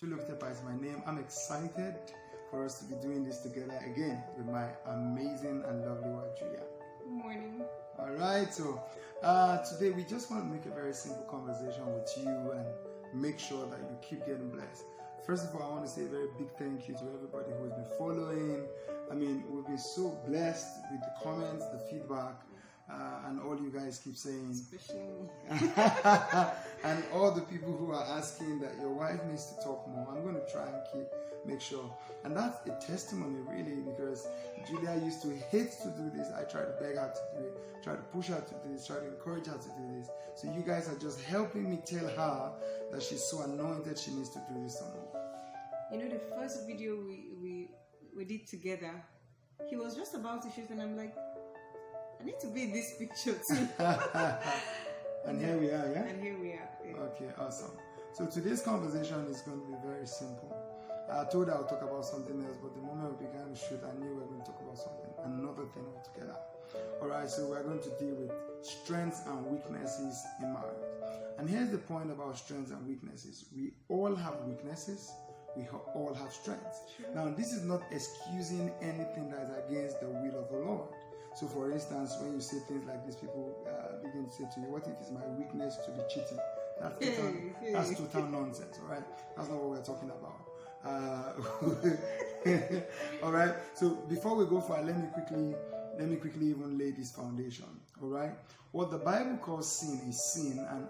Chulutepa is my name. I'm excited for us to be doing this together again with my amazing and lovely wife, Julia. Good morning. All right, so today we just want to make a very simple conversation with you and make sure that you keep getting blessed. First of all, I want to say a very big thank you to everybody who has been following. I mean, we've been so blessed with the comments, the feedback, and all you guys keep saying. Especially me. And all the people who are asking that your wife needs to talk more. I'm going to try and make sure. And that's a testimony, really, because Julia used to hate to do this. I try to beg her to do it, try to push her to do this, try to encourage her to do this. So you guys are just helping me tell her that she's so anointed, she needs to do this some more. You know, the first video we did together, he was just about to shoot, and I'm like, I need to be in this picture too. And here we are, yeah? And here we are. Yeah. Okay, awesome. So today's conversation is going to be very simple. I told her I'll talk about something else, but the moment we began to shoot, I knew we were going to talk about something, another thing altogether. Alright, so we're going to deal with strengths and weaknesses in marriage. And here's the point about strengths and weaknesses. We all have weaknesses. We all have strengths. Now, this is not excusing anything that is against the will of the Lord. So, for instance, when you say things like this, people begin to say to you, what if it's my weakness to be cheating? That's total nonsense, all right? That's not what we're talking about. All right? So, before we go far, let me quickly even lay this foundation, all right? What the Bible calls sin is sin, and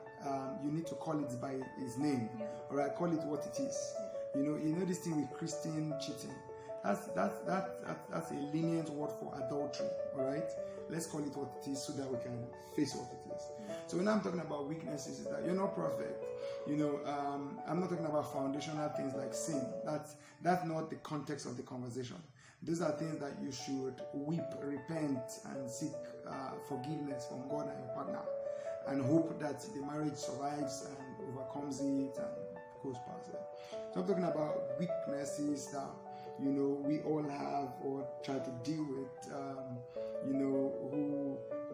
you need to call it by its name, all right? Call it what it is. You know this thing with Christian cheating. That's a lenient word for adultery, all right? Let's call it what it is so that we can face what it is. So when I'm talking about weaknesses, is that you're not perfect. I'm not talking about foundational things like sin. That's not the context of the conversation. These are things that you should weep, repent, and seek forgiveness from God and your partner, and hope that the marriage survives and overcomes it and goes past it. So I'm talking about weaknesses that we all have or try to deal with.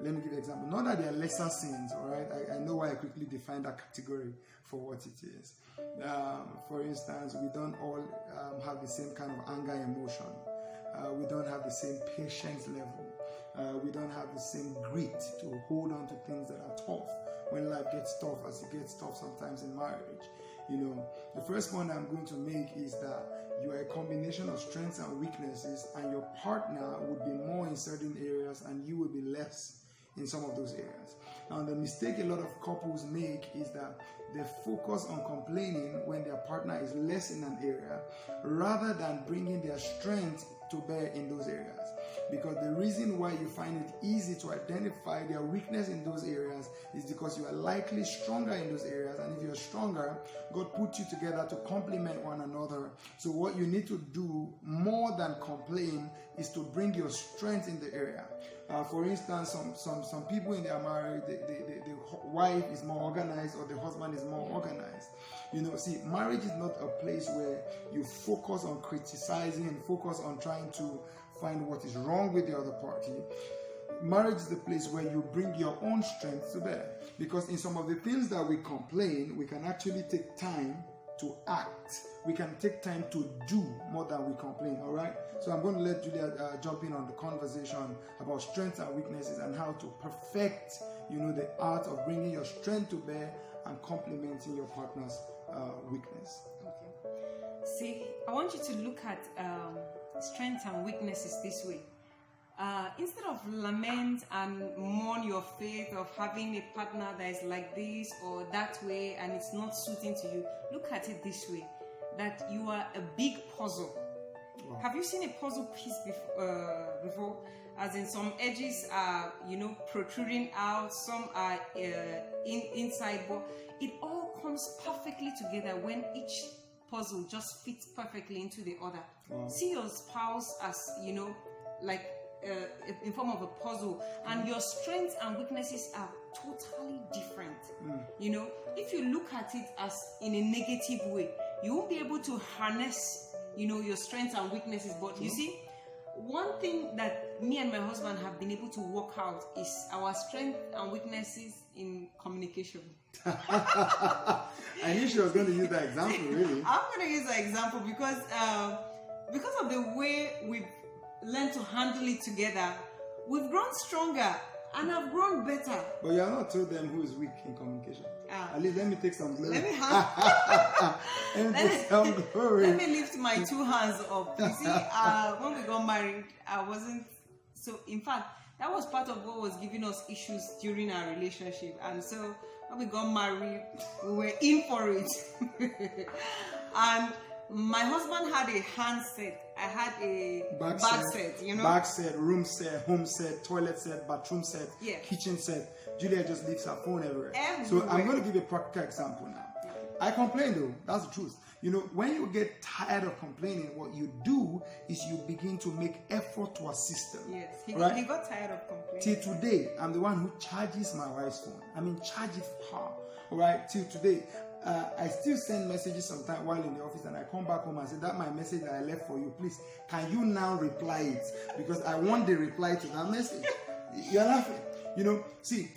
Let me give you an example. Not that they are lesser sins, all right? I know why I quickly define that category for what it is. For instance, we don't all have the same kind of anger emotion. We don't have the same patience level. We don't have the same grit to hold on to things that are tough when life gets tough, as it gets tough sometimes in marriage. The first point I'm going to make is that you are a combination of strengths and weaknesses, and your partner would be more in certain areas and you will be less in some of those areas. Now, the mistake a lot of couples make is that they focus on complaining when their partner is less in an area rather than bringing their strength to bear in those areas. Because the reason why you find it easy to identify their weakness in those areas is because you are likely stronger in those areas. And if you're stronger, God put you together to complement one another. So what you need to do more than complain is to bring your strength in the area. For instance, some people in their marriage, the wife is more organized or the husband is more organized. Marriage is not a place where you focus on criticizing and focus on trying to find what is wrong with the other party. Marriage is the place where you bring your own strength to bear. Because in some of the things that we complain, we can actually take time to act. We can take time to do more than we complain, all right? So I'm going to let Julia jump in on the conversation about strengths and weaknesses and how to perfect, the art of bringing your strength to bear and complementing your partner's weakness. Okay. See, I want you to look at strengths and weaknesses this way. Instead of lament and mourn your faith of having a partner that is like this or that way and it's not suiting to you, look at it this way, that you are a big puzzle. Wow. Have you seen a puzzle piece before? As in, some edges are, protruding out, some are inside, but it all comes perfectly together when each puzzle just fits perfectly into the other. Wow. See your spouse as, like in form of a puzzle, and your strengths and weaknesses are totally different. If you look at it as in a negative way, you won't be able to harness your strengths and weaknesses. But you see, one thing that me and my husband have been able to work out is our strength and weaknesses in communication. I knew she was going to use that example, really. I'm going to use that example because of the way we've learned to handle it together, we've grown stronger and have grown better. But you have not told them who is weak in communication. At least let me take some glory. Let me let me lift my two hands up. You see, when we got married, I wasn't so. In fact, that was part of what was giving us issues during our relationship. And so when we got married, we were in for it. And my husband had a handset. I had a bag set, you know. Bag set, room set, home set, toilet set, bathroom set, yeah, kitchen set. Julia just leaves her phone everywhere. Everywhere. So I'm going to give you a practical example now. I complain though, that's the truth. You know, when you get tired of complaining, what you do is you begin to make effort to assist them. Yes, he got tired of complaining. Till today, I'm the one who charges my wife's phone. I mean, charge it for her. All right, till today. I still send messages sometimes while in the office, and I come back home and say, that my message that I left for you, please, can you now reply it? Because I want the reply to that message. You're laughing. You know, see,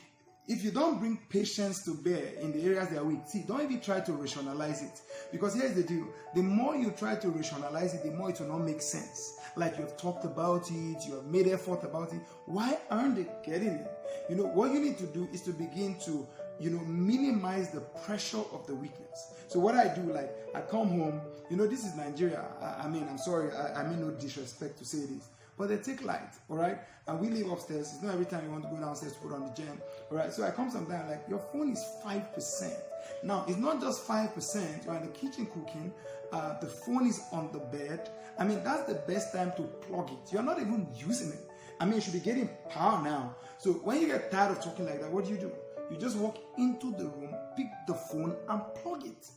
if you don't bring patience to bear in the areas that are weak, see, don't even try to rationalize it. Because here's the deal. The more you try to rationalize it, the more it will not make sense. Like you've talked about it, you have made effort about it. Why aren't they getting it? You know, what you need to do is to begin to, you know, minimize the pressure of the weakness. So what I do, like, I come home, you know, this is Nigeria. I mean, I'm sorry, I mean no disrespect to say this, but they take light, all right? And we live upstairs. It's not every time you want to go downstairs to put on the gem, all right? So I come sometimes like, your phone is 5%. Now, it's not just 5%. You're in the kitchen cooking. The phone is on the bed. I mean, that's the best time to plug it. You're not even using it. I mean, you should be getting power now. So when you get tired of talking like that, what do? You just walk into the room, pick the phone, and plug it.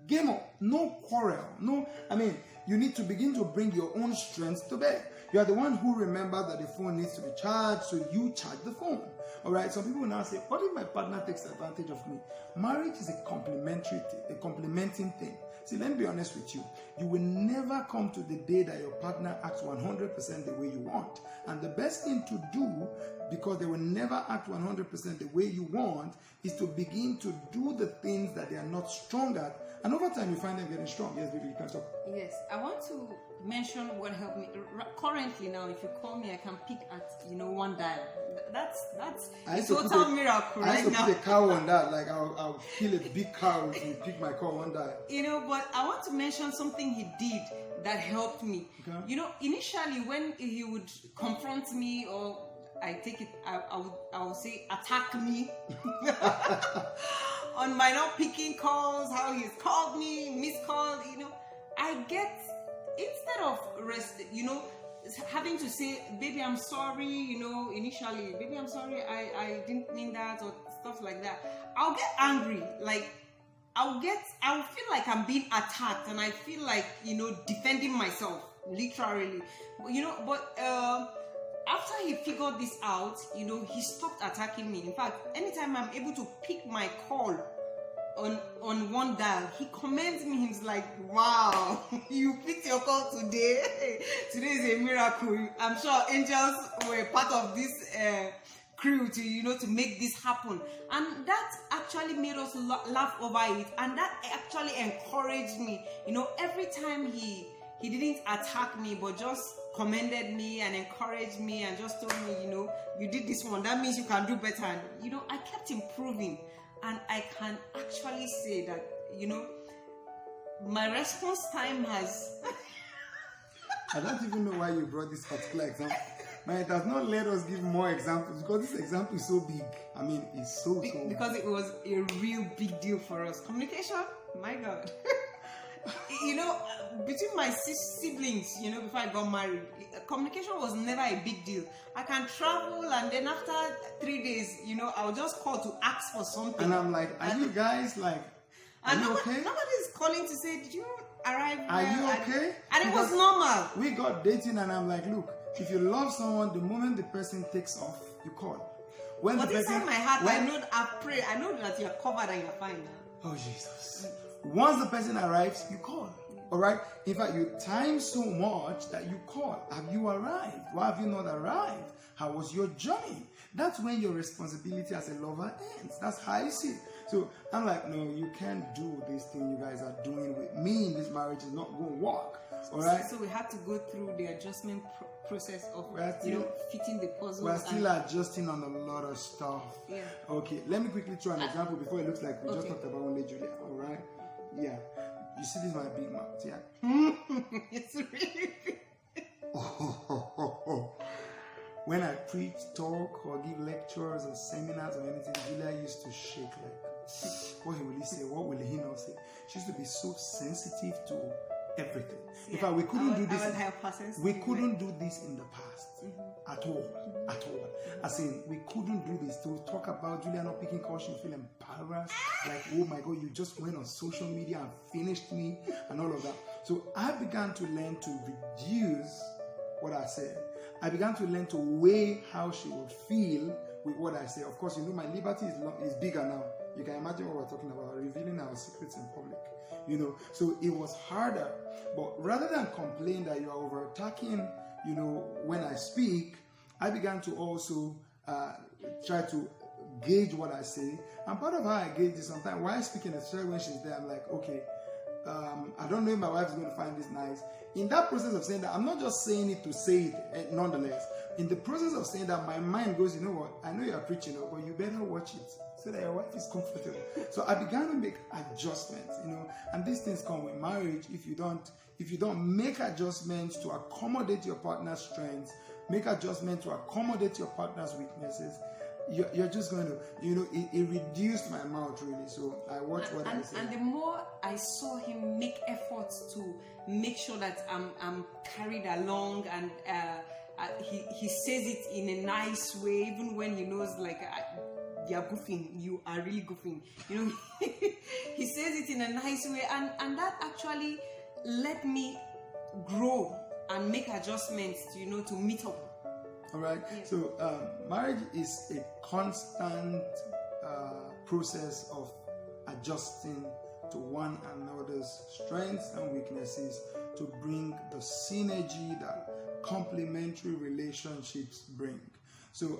Game up. No quarrel. No, I mean, you need to begin to bring your own strength to bear. You are the one who remembers that the phone needs to be charged, so you charge the phone. All right. Some people now say, what if my partner takes advantage of me? Marriage is a complementary thing, a complementing thing. See, let me be honest with you. You will never come to the day that your partner acts 100% the way you want. And the best thing to do, because they will never act 100% the way you want, is to begin to do the things that they are not strong at. And over time, you find them getting strong. Yes, baby, you can talk. Yes, I want to mention what helped me. Currently now, if you call me, I can pick at, you know, one dial. That's a total miracle right now. I used to put a cow on that. Like, I'll kill a big cow if you pick my call one dial. You know, but I want to mention something he did that helped me. Okay. You know, initially when he would confront me, or I take it, I would say attack me on my not picking calls, how he's called me, missed calls, you know, I get, instead of having to say, baby, I'm sorry, you know, initially, baby, I'm sorry, I didn't mean that, or stuff like that. I'll get angry, like, I'll feel like I'm being attacked, and I feel like, you know, defending myself, literally, you know, but, after he figured this out, you know, he stopped attacking me. In fact, anytime I'm able to pick my call on one dial, he commends me. He's like, wow, you picked your call today. Today is a miracle. I'm sure angels were part of this crew to, you know, to make this happen. And that actually made us laugh over it. And that actually encouraged me. You know, every time he didn't attack me, but just commended me and encouraged me and just told me, you know, you did this one, that means you can do better. And, you know, I kept improving. And I can actually say that, you know, my response time has... I don't even know why you brought this particular example. Man, it does not let us give more examples, because this example is so big. I mean, it's so big. Because it was a real big deal for us. Communication, my God. You know, between my siblings, you know, before I got married, communication was never a big deal. I can travel, and then after 3 days, you know, I'll just call to ask for something. And I'm like, are you guys like, are you okay? Nobody's calling to say, did you arrive? Are you okay? And it was normal. We got dating, and I'm like, look, if you love someone, the moment the person takes off, you call. But inside my heart, I pray. I know that you're covered and you're fine now. Oh, Jesus. Once the person arrives, you call. All right. In fact, you time so much that you call. Have you arrived? Why have you not arrived? How was your journey? That's when your responsibility as a lover ends. That's how I see it. So I'm like, no, you can't do this thing you guys are doing with me in this marriage. Is not going to work. All right. So we had to go through the adjustment process of fitting the puzzle. We're still adjusting on a lot of stuff. Yeah. Okay. Let me quickly throw an example before it looks like we just talked about only Julia. All right. Yeah. You see, this is my big mouth. Yeah. It's really big. When I preach, talk, or give lectures or seminars or anything, Julia used to shake like, what will he say? What will he not say? She used to be so sensitive to everything. In fact, we couldn't do this. We couldn't do this in the past at all. At all. As in, we couldn't do this. To talk about Julia not picking calls, she feel embarrassed. Like, oh my God, you just went on social media and finished me and all of that. So I began to learn to reduce what I said. I began to learn to weigh how she would feel with what I say. Of course, my liberty is bigger now. You can imagine what we're talking about, revealing our secrets in public. So it was harder. But rather than complain that you are over-attacking, when I speak, I began to also try to gauge what I say. And part of how I gauge is sometimes while speaking, especially when she's there, I'm like, okay, I don't know if my wife is going to find this nice. In that process of saying that, I'm not just saying it to say it, nonetheless. In the process of saying that, my mind goes, you know what, I know you're preaching, but you better watch it so that your wife is comfortable. So I began to make adjustments, and these things come with marriage. If you don't make adjustments to accommodate your partner's strengths, make adjustments to accommodate your partner's weaknesses, you're just going to, it reduced my mouth really. So I watched what I said. And the more I saw him make efforts to make sure that I'm carried along, and he says it in a nice way, even when he knows like you're goofing, you are really goofing. He says it in a nice way, and that actually let me grow and make adjustments, to meet up. All right. Yeah. So marriage is a constant process of adjusting to one another's strengths and weaknesses to bring the synergy that complementary relationships bring. So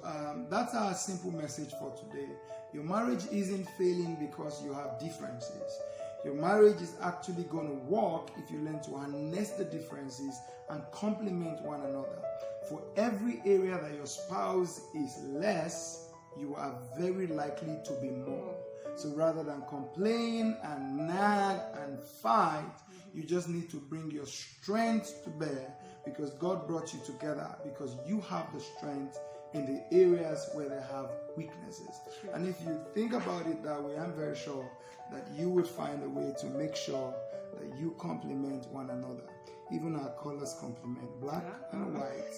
that's our simple message for today. Your marriage isn't failing because you have differences. Your marriage is actually going to work if you learn to harness the differences and complement one another. For every area that your spouse is less, you are very likely to be more. So rather than complain and nag and fight, you just need to bring your strength to bear, because God brought you together because you have the strength in the areas where they have weaknesses. And if you think about it that way, I'm very sure that you would find a way to make sure that you complement one another. Even our colors complement, black and white.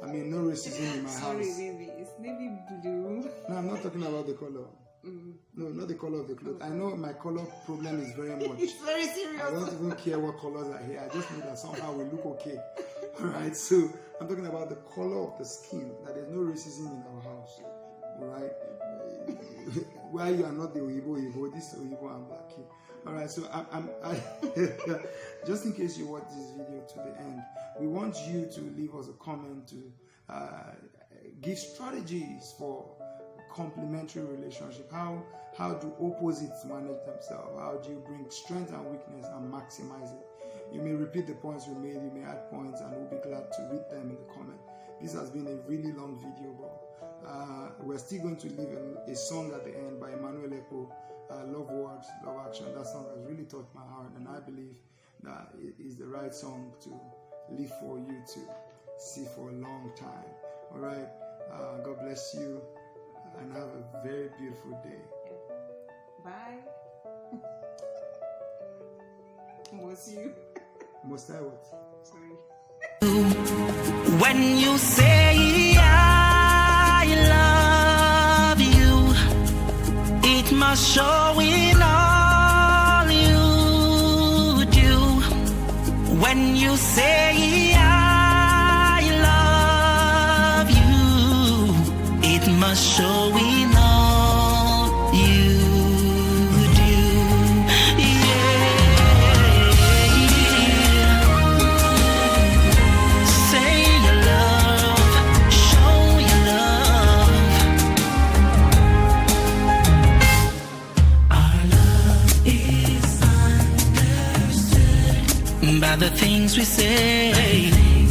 I mean, no racism in my house. Sorry, baby, it's navy blue. No, I'm not talking about the color. No, not the color of the clothes. I know my color problem is very much. It's very serious. I don't even care what colors are here. I just know that somehow we look okay. All right. So I'm talking about the color of the skin. That there's no racism in our house. All right. Why you are not the Oyibo, this is Oyibo and Black. All right. So I just in case you watch this video to the end, we want you to leave us a comment to give strategies for complementary relationship. How do opposites manage themselves? How do you bring strength and weakness and maximize it? You may repeat the points we made, you may add points, and we'll be glad to read them in the comment. This has been a really long video, but we're still going to leave a song at the end by Emmanuel Ekpo, Love Words, Love Action. That song has really touched my heart, and I believe that it is the right song to live for you to see for a long time. All right. God bless you. And have a very beautiful day. Bye. Was you? Must I what? Sorry. When you say I love you, it must show in all you do. When you say I love you, it must show in all you do. Yeah. by the things we say.